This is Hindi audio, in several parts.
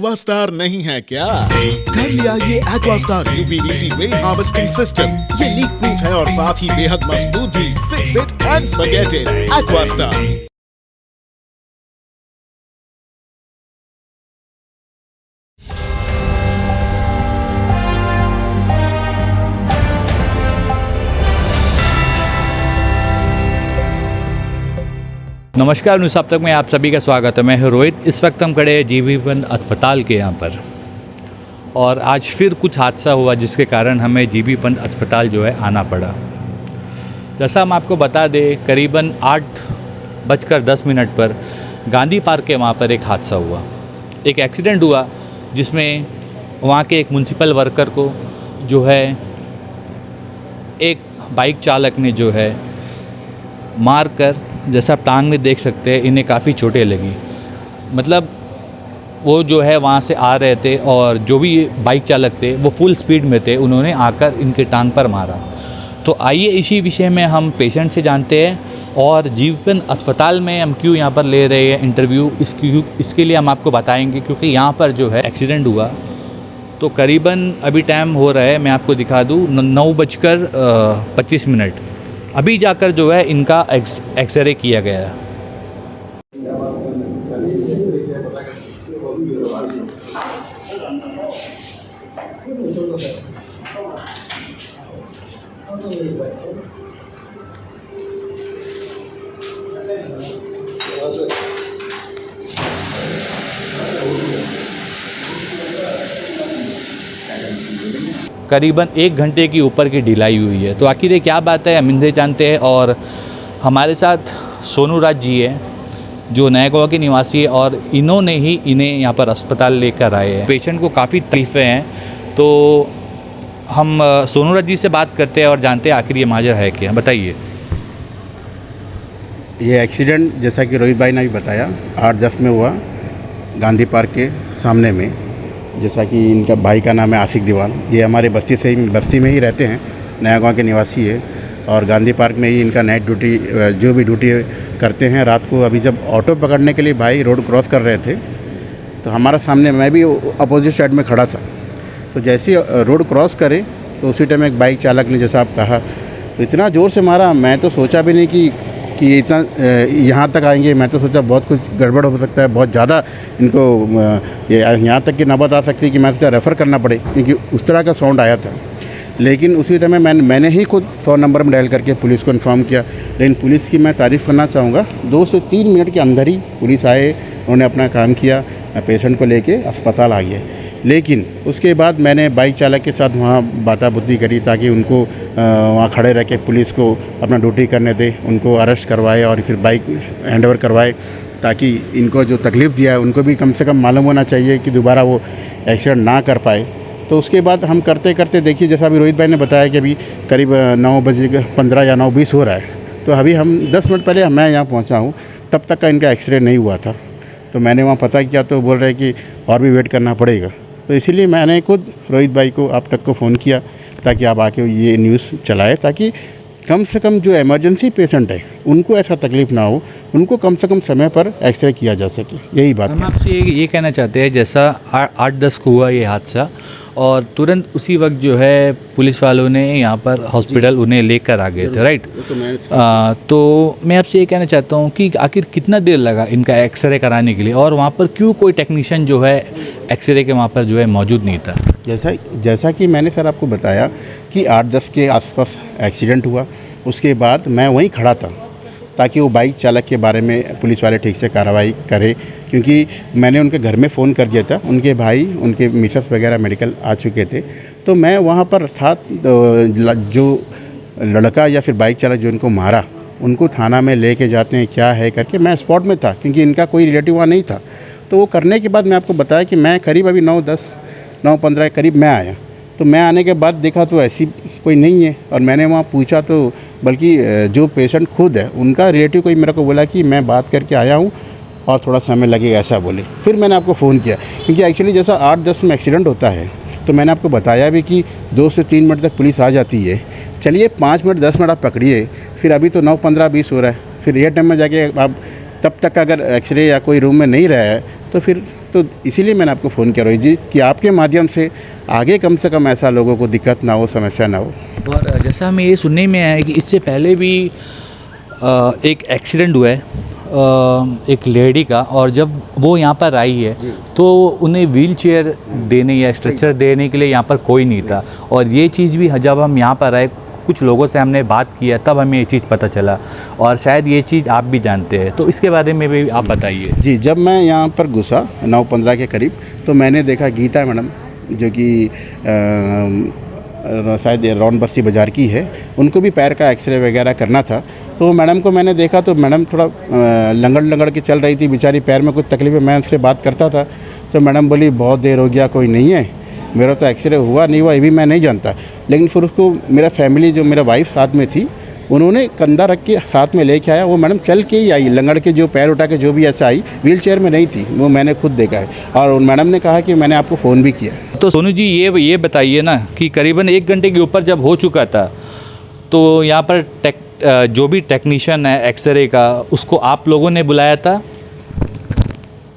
एक्वास्टार नहीं है क्या? कर लिया ये Aquastar UPVC rain harvesting system. ये लीक प्रूफ है और साथ ही बेहद मजबूत भी। Fix it and forget it. Aquastar. नमस्कार न्यूज़ अब तक में आप सभी का स्वागत है। मैं हूं रोहित। इस वक्त हम खड़े हैं जीबीपन अस्पताल के यहाँ पर और आज फिर कुछ हादसा हुआ जिसके कारण हमें जीबीपन अस्पताल जो है आना पड़ा। जैसा हम आपको बता दें, करीबन 8:10 पर गांधी पार्क के वहाँ पर एक हादसा हुआ। एक एक्सीडेंट हुआ जिसमें वहाँ के एक म्युनिसिपल वर्कर को जो है एक बाइक चालक ने जो है मार कर, जैसा आप टांग में देख सकते हैं, इन्हें काफ़ी चोटें लगी। मतलब वो जो है वहाँ से आ रहे थे और जो भी बाइक चालक थे वो फुल स्पीड में थे, उन्होंने आकर इनके टांग पर मारा। तो आइए इसी विषय में हम पेशेंट से जानते हैं और जीबीपन अस्पताल में हम क्यों यहाँ पर ले रहे हैं इंटरव्यू, इसके लिए हम आपको बताएंगे। क्योंकि यहाँ पर जो है एक्सीडेंट हुआ तो करीबन अभी टाइम हो रहा है, मैं आपको दिखा दूँ, 9:25। अभी जाकर जो है इनका एक्सरे किया गया है। करीबन 1 घंटे की ऊपर की ढिलाई हुई है। तो आखिर ये क्या बात है, हम इनसे जानते हैं। और हमारे साथ सोनू राज जी है जो नया गोवा के निवासी है और इन्होंने ही इन्हें यहाँ पर अस्पताल लेकर आए हैं। पेशेंट को काफ़ी तकलीफ़ें हैं, तो हम सोनू राज जी से बात करते हैं और जानते हैं आखिर ये माजरा है क्या। बताइए। ये एक्सीडेंट जैसा कि रोहित भाई ने भी बताया 8:10 में हुआ गांधी पार्क के सामने में। जैसा कि इनका भाई का नाम है आशिक दीवान। ये हमारे बस्ती में ही रहते हैं, नया गाँव के निवासी है और गांधी पार्क में ही इनका नाइट ड्यूटी, जो भी ड्यूटी करते हैं रात को। अभी जब ऑटो पकड़ने के लिए भाई रोड क्रॉस कर रहे थे तो हमारा सामने, मैं भी अपोजिट साइड में खड़ा था, तो जैसे ही रोड क्रॉस करे तो उसी टाइम एक बाइक चालक ने, जैसा आप कहा, तो इतना ज़ोर से मारा। मैं तो सोचा भी नहीं कि इतना यहाँ तक आएंगे। मैं तो सोचा बहुत कुछ गड़बड़ हो सकता है, बहुत ज़्यादा इनको ये यहाँ तक की नौबत आ सकती है कि मैं सोचा रेफ़र करना पड़े, क्योंकि उस तरह का साउंड आया था। लेकिन उसी टाइम मैंने ही खुद 100 नंबर में डायल करके पुलिस को इन्फॉर्म किया। लेकिन पुलिस की मैं तारीफ़ करना चाहूँगा, 2 से 3 मिनट के अंदर ही पुलिस आए, उन्होंने अपना काम किया, पेशेंट को लेके अस्पताल आ गए। लेकिन उसके बाद मैंने बाइक चालक के साथ वहाँ बाताबुद्दी करी ताकि उनको वहाँ खड़े रह के पुलिस को अपना ड्यूटी करने दे, उनको अरेस्ट करवाए और फिर बाइक हैंडओवर करवाए, ताकि इनको जो तकलीफ़ दिया है उनको भी कम से कम मालूम होना चाहिए कि दोबारा वो एक्सीडेंट ना कर पाए। तो उसके बाद हम करते करते, देखिए जैसा अभी रोहित भाई ने बताया कि अभी करीब 9:15 या 9:20 हो रहा है, तो अभी हम 10 मिनट पहले मैं यहाँ पहुँचा हूँ, तब तक का इनका एक्सरे नहीं हुआ था। तो मैंने वहाँ पता किया तो बोल रहे कि और भी वेट करना पड़ेगा। तो इसीलिए मैंने खुद रोहित भाई को, आप तक को फ़ोन किया ताकि आप आके ये न्यूज़ चलाए, ताकि कम से कम जो इमरजेंसी पेशेंट है उनको ऐसा तकलीफ़ ना हो, उनको कम से कम समय पर एक्सरे किया जा सके। यही बात हम आपसे ये कहना चाहते हैं, जैसा 8:10 को हुआ ये हादसा और तुरंत उसी वक्त जो है पुलिस वालों ने यहाँ पर हॉस्पिटल उन्हें लेकर आ गए थे, राइट? तो मैं आपसे ये कहना चाहता हूँ कि आखिर कितना देर लगा इनका एक्सरे कराने के लिए और वहाँ पर क्यों कोई टेक्नीशियन जो है एक्सरे के वहाँ पर जो है मौजूद नहीं था? जैसा कि मैंने सर आपको बताया कि 8:10 के आसपास एक्सीडेंट हुआ। उसके बाद मैं वहीं खड़ा था ताकि वो बाइक चालक के बारे में पुलिस वाले ठीक से कार्रवाई करें, क्योंकि मैंने उनके घर में फ़ोन कर दिया था। उनके भाई, उनके मिसेस वगैरह मेडिकल आ चुके थे, तो मैं वहाँ पर था। जो लड़का या फिर बाइक चालक जो इनको मारा, उनको थाना में लेके जाते हैं क्या है करके, मैं स्पॉट में था क्योंकि इनका कोई रिलेटिव वहाँ नहीं था। तो वो करने के बाद मैं आपको बताया कि मैं करीब अभी 9:15 के करीब मैं आया। तो मैं आने के बाद देखा तो ऐसी कोई नहीं है, और मैंने वहाँ पूछा तो बल्कि जो पेशेंट खुद है उनका रिलेटिव कोई मेरे को बोला कि मैं बात करके आया हूँ और थोड़ा समय लगेगा, ऐसा बोले। फिर मैंने आपको फ़ोन किया क्योंकि एक्चुअली जैसा 8:10 में एक्सीडेंट होता है तो मैंने आपको बताया भी कि 2 से 3 मिनट तक पुलिस आ जाती है। चलिए 5 मिनट 10 मिनट आप पकड़िए, फिर अभी तो 9:15-20 हो रहा है, फिर ये टाइम में जाके आप तब तक अगर एक्सरे या कोई रूम में नहीं रहा है तो फिर तो इसीलिए मैंने आपको फ़ोन किया रोहित जी कि आपके माध्यम से आगे कम से कम ऐसा लोगों को दिक्कत ना हो, समस्या ना हो। और जैसा हमें ये सुनने में आया है कि इससे पहले भी एक एक्सीडेंट हुआ है एक लेडी का, और जब वो यहाँ पर आई है तो उन्हें व्हील चेयर देने या स्ट्रेचर देने के लिए यहाँ पर कोई नहीं था। और ये चीज़ भी जब हम यहाँ पर आए, कुछ लोगों से हमने बात किया, तब हमें ये चीज़ पता चला, और शायद ये चीज़ आप भी जानते हैं, तो इसके बारे में भी आप बताइए। जी, जब मैं यहाँ पर घुसा 9:15 के करीब, तो मैंने देखा गीता मैडम जो कि शायद रौन बस्ती बाज़ार की है, उनको भी पैर का एक्सरे वगैरह करना था। तो मैडम को मैंने देखा तो मैडम थोड़ा लंगड़ के चल रही थी बेचारी, पैर में कुछ तकलीफ है। मैं उससे बात करता था तो मैडम बोली बहुत देर हो गया, कोई नहीं है, मेरा तो एक्सरे हुआ नहीं हुआ ये भी मैं नहीं जानता। लेकिन फिर उसको मेरा फैमिली, जो मेरा वाइफ साथ में थी, उन्होंने कंधा रख के साथ में लेके आया। वो मैडम चल के ही आई, लंगड़ के जो पैर उठा के जो भी ऐसा आई, व्हील चेयर में नहीं थी, वो मैंने खुद देखा है। और मैडम ने कहा कि मैंने आपको फ़ोन भी किया। तो सोनू जी ये बताइए ना कि करीबन 1 घंटे के ऊपर जब हो चुका था, तो यहाँ पर जो भी टेक्नीशियन है एक्सरे का, उसको आप लोगों ने बुलाया था?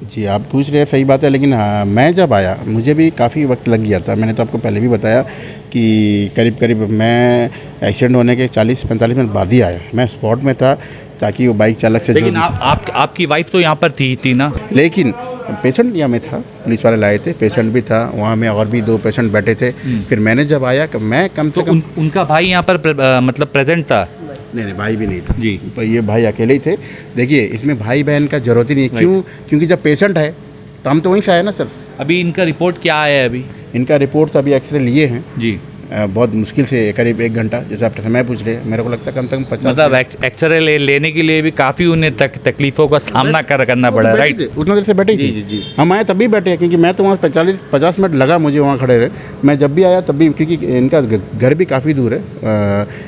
जी, आप पूछ रहे हैं सही बात है, लेकिन हाँ, मैं जब आया मुझे भी काफ़ी वक्त लग गया था। मैंने तो आपको पहले भी बताया कि करीब मैं एक्सीडेंट होने के 40-45 मिनट बाद ही आया। मैं स्पॉट में था ताकि वो बाइक चालक से लेकिन आपकी वाइफ तो यहाँ पर थी ना? लेकिन पेशेंट यहाँ में था, पुलिस वाले लाए थे, पेशेंट भी था वहाँ में, और भी 2 पेशेंट बैठे थे। फिर मैंने जब आया कि मैं कम से कम उनका भाई यहाँ पर मतलब प्रेजेंट था? नहीं, भाई भी नहीं था जी। तो ये भाई अकेले ही थे। देखिए, इसमें भाई बहन का जरूरत ही नहीं है। क्यों? क्योंकि जब पेशेंट है तो हम तो वहीं से आए ना सर। अभी इनका रिपोर्ट क्या आया है? अभी इनका रिपोर्ट तो अभी एक्सरे लिए हैं जी, बहुत मुश्किल से करीब 1 घंटा, जैसे आप समय पूछ रहे हैं, मेरे को लगता है कम से कम 50। मतलब एक्सरे लेने के लिए भी काफ़ी उन्हें तकलीफ़ों का सामना करना पड़ा, राइट? उतना देर से बैठे ही थे। हम आए तभी बैठे, क्योंकि मैं तो वहाँ 50 मिनट लगा मुझे वहाँ खड़े रहे। मैं जब भी आया तब भी, क्योंकि इनका घर भी काफ़ी दूर है।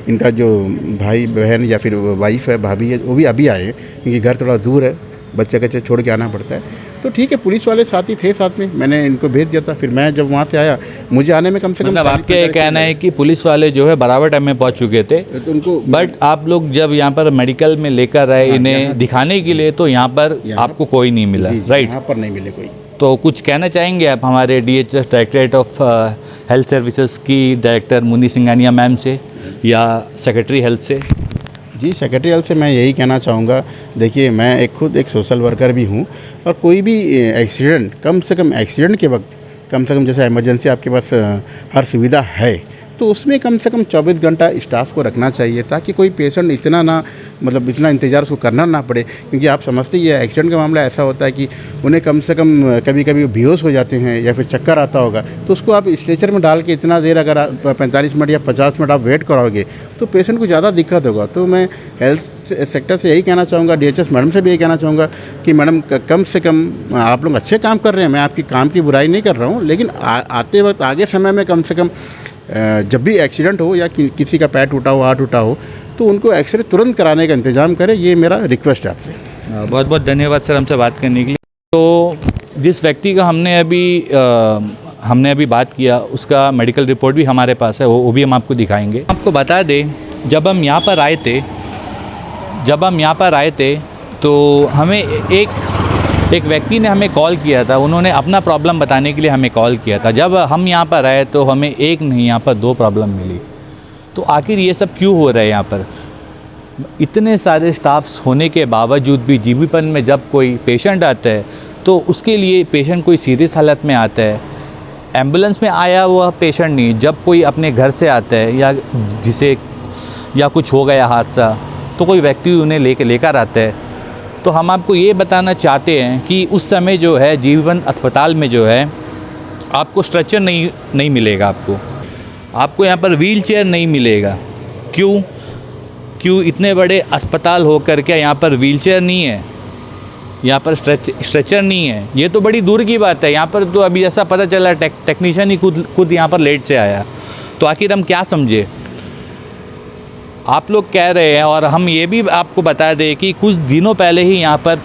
इनका जो भाई बहन या फिर वाइफ है, भाभी है, वो भी अभी आए हैं, क्योंकि घर थोड़ा दूर है, बच्चे छोड़ के आना पड़ता है। तो ठीक है, पुलिस वाले साथ ही थे, साथ में मैंने इनको भेज दिया था। फिर मैं जब वहाँ से आया, मुझे आने में कम से कम मतलब आपका ये कहना है कि पुलिस वाले जो है बराबर टाइम में पहुँच चुके थे, तो उनको, बट आप लोग जब यहाँ पर मेडिकल में लेकर आए इन्हें दिखाने के लिए, तो यहाँ पर आपको कोई नहीं मिला, राइट? यहाँ पर नहीं मिले कोई। तो कुछ कहना चाहेंगे आप हमारे DHS directorate of health services की डायरेक्टर मुन्नी सिंघानिया मैम से, या सेक्रेटरी हेल्थ से? जी, सेक्रेटरी हेल्थ से मैं यही कहना चाहूँगा। देखिए, मैं खुद एक सोशल वर्कर भी हूँ, और कोई भी एक्सीडेंट, कम से कम एक्सीडेंट के वक्त कम से कम, जैसे इमरजेंसी आपके पास हर सुविधा है, तो उसमें कम से कम 24 घंटा स्टाफ को रखना चाहिए, ताकि कोई पेशेंट इतना इंतज़ार उसको करना ना पड़े। क्योंकि आप समझते ही है, एक्सीडेंट का मामला ऐसा होता है कि उन्हें कम से कम कभी बेहोश हो जाते हैं या फिर चक्कर आता होगा, तो उसको आप स्ट्रेचर में डाल के इतना देर अगर 45 मिनट या 50 मिनट आप वेट कराओगे तो पेशेंट को ज़्यादा दिक्कत होगा। तो मैं हेल्थ सेक्टर से यही कहना चाहूँगा, DHS मैडम से भी यही कहना चाहूँगा कि मैडम कम से कम आप लोग अच्छे काम कर रहे हैं, मैं आपकी काम की बुराई नहीं कर रहा हूँ, लेकिन आते वक्त आगे समय में कम से कम जब भी एक्सीडेंट हो या किसी का पैर टूटा हो, हाथ टूटा हो, तो उनको एक्सरे तुरंत कराने का इंतज़ाम करें। ये मेरा रिक्वेस्ट है आपसे। बहुत बहुत धन्यवाद सर हमसे बात करने के लिए। तो जिस व्यक्ति का हमने अभी बात किया, उसका मेडिकल रिपोर्ट भी हमारे पास है, वो भी हम आपको दिखाएंगे। आपको बता दें, जब हम यहाँ पर आए थे तो हमें एक व्यक्ति ने हमें कॉल किया था। उन्होंने अपना प्रॉब्लम बताने के लिए हमें कॉल किया था। जब हम यहाँ पर आए तो हमें एक नहीं, यहाँ पर 2 प्रॉब्लम मिली। तो आखिर ये सब क्यों हो रहा है? यहाँ पर इतने सारे स्टाफ्स होने के बावजूद भी जीबीपन में जब कोई पेशेंट आता है, तो उसके लिए पेशेंट कोई सीरियस हालत में आता है, एम्बुलेंस में आया हुआ पेशेंट नहीं, जब कोई अपने घर से आता है या कुछ हो गया हादसा, तो कोई व्यक्ति उन्हें लेकर आता है, तो हम आपको ये बताना चाहते हैं कि उस समय जो है जीवन अस्पताल में जो है आपको स्ट्रेचर नहीं मिलेगा, आपको यहाँ पर व्हील चेयर नहीं मिलेगा। क्यों इतने बड़े अस्पताल होकर के यहाँ पर व्हील चेयर नहीं है, यहाँ पर स्ट्रेचर नहीं है? ये तो बड़ी दूर की बात है। यहाँ पर तो अभी ऐसा पता चला टेक्नीशियन ही खुद यहाँ पर लेट से आया, तो आखिर हम क्या समझे? आप लोग कह रहे हैं, और हम ये भी आपको बता दें कि कुछ दिनों पहले ही यहाँ पर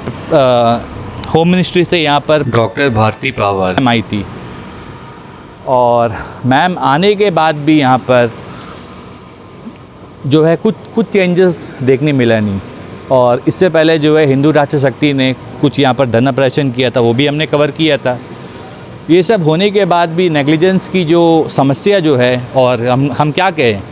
होम मिनिस्ट्री से यहाँ पर डॉक्टर भारती पवार आई थी, और मैम आने के बाद भी यहाँ पर जो है कुछ चेंजेस देखने मिला नहीं। और इससे पहले जो है हिंदू राष्ट्र शक्ति ने कुछ यहाँ पर धरना प्रदर्शन किया था, वो भी हमने कवर किया था। ये सब होने के बाद भी नेग्लिजेंस की जो समस्या जो है, और हम क्या कहें,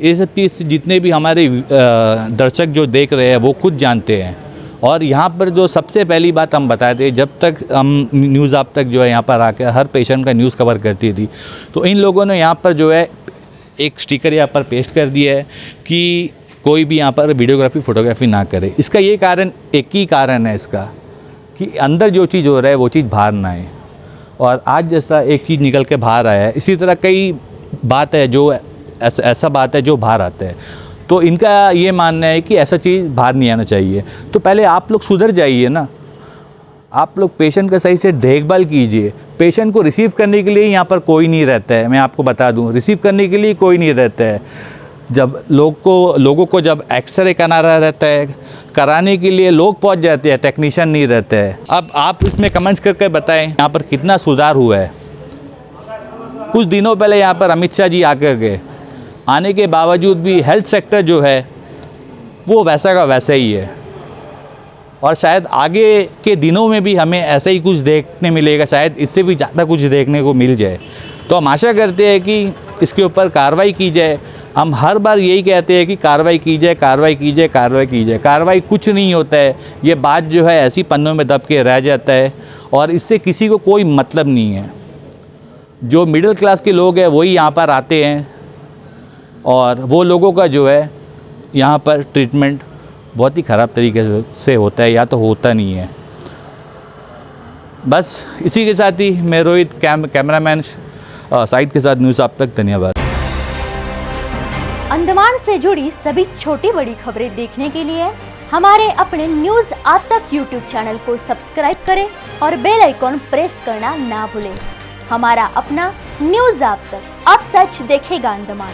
ये सब चीज़ जितने भी हमारे दर्शक जो देख रहे हैं वो खुद जानते हैं। और यहाँ पर जो सबसे पहली बात हम बताए थे, जब तक हम न्यूज़ आप तक जो है यहाँ पर आकर हर पेशेंट का न्यूज़ कवर करती थी, तो इन लोगों ने यहाँ पर जो है एक स्टिकर यहाँ पर पेस्ट कर दिया है कि कोई भी यहाँ पर वीडियोग्राफी फ़ोटोग्राफी ना करे। इसका ये कारण, एक ही कारण है इसका, कि अंदर जो चीज़ हो रहा है वो चीज़ बाहर ना आए। और आज जैसा एक चीज़ निकल के बाहर आया है, इसी तरह कई बात है जो ऐसा बात है जो बाहर आता है। तो इनका ये मानना है कि ऐसा चीज़ बाहर नहीं आना चाहिए। तो पहले आप लोग सुधर जाइए ना, आप लोग पेशेंट का सही से देखभाल कीजिए। पेशेंट को रिसीव करने के लिए यहाँ पर कोई नहीं रहता है, मैं आपको बता दूँ, रिसीव करने के लिए कोई नहीं रहता है। जब लोगों को जब एक्सरे कराना रहता है, कराने के लिए लोग पहुँच जाते हैं, टेक्नीशियन नहीं रहते हैं। अब आप इसमें कमेंट्स करके बताएं यहाँ पर कितना सुधार हुआ है। कुछ दिनों पहले यहाँ पर अमित शाह जी आकर गए, आने के बावजूद भी हेल्थ सेक्टर जो है वो वैसा का वैसा ही है। और शायद आगे के दिनों में भी हमें ऐसा ही कुछ देखने मिलेगा, शायद इससे भी ज़्यादा कुछ देखने को मिल जाए। तो हम आशा करते हैं कि इसके ऊपर कार्रवाई की जाए। हम हर बार यही कहते हैं कि कार्रवाई की जाए, कार्रवाई की जाए, कार्रवाई की जाए। कार्रवाई कुछ नहीं होता है, ये बात जो है ऐसी पन्नों में दब के रह जाता है और इससे किसी को कोई मतलब नहीं है। जो मिडिल क्लास के लोग हैं वही यहाँ पर आते हैं और वो लोगों का जो है यहाँ पर ट्रीटमेंट बहुत ही ख़राब तरीके से होता है या तो होता नहीं है। बस इसी के साथ ही मैं रोहित कैमरामैन साइद के साथ न्यूज़ आप तक। धन्यवाद। अंडमान से जुड़ी सभी छोटी बड़ी खबरें देखने के लिए हमारे अपने न्यूज़ आप तक यूट्यूब चैनल को सब्सक्राइब करें और बेल आइकॉन प्रेस करना ना भूलें। हमारा अपना न्यूज़ आप तक, अब सच देखेगा अंडमान।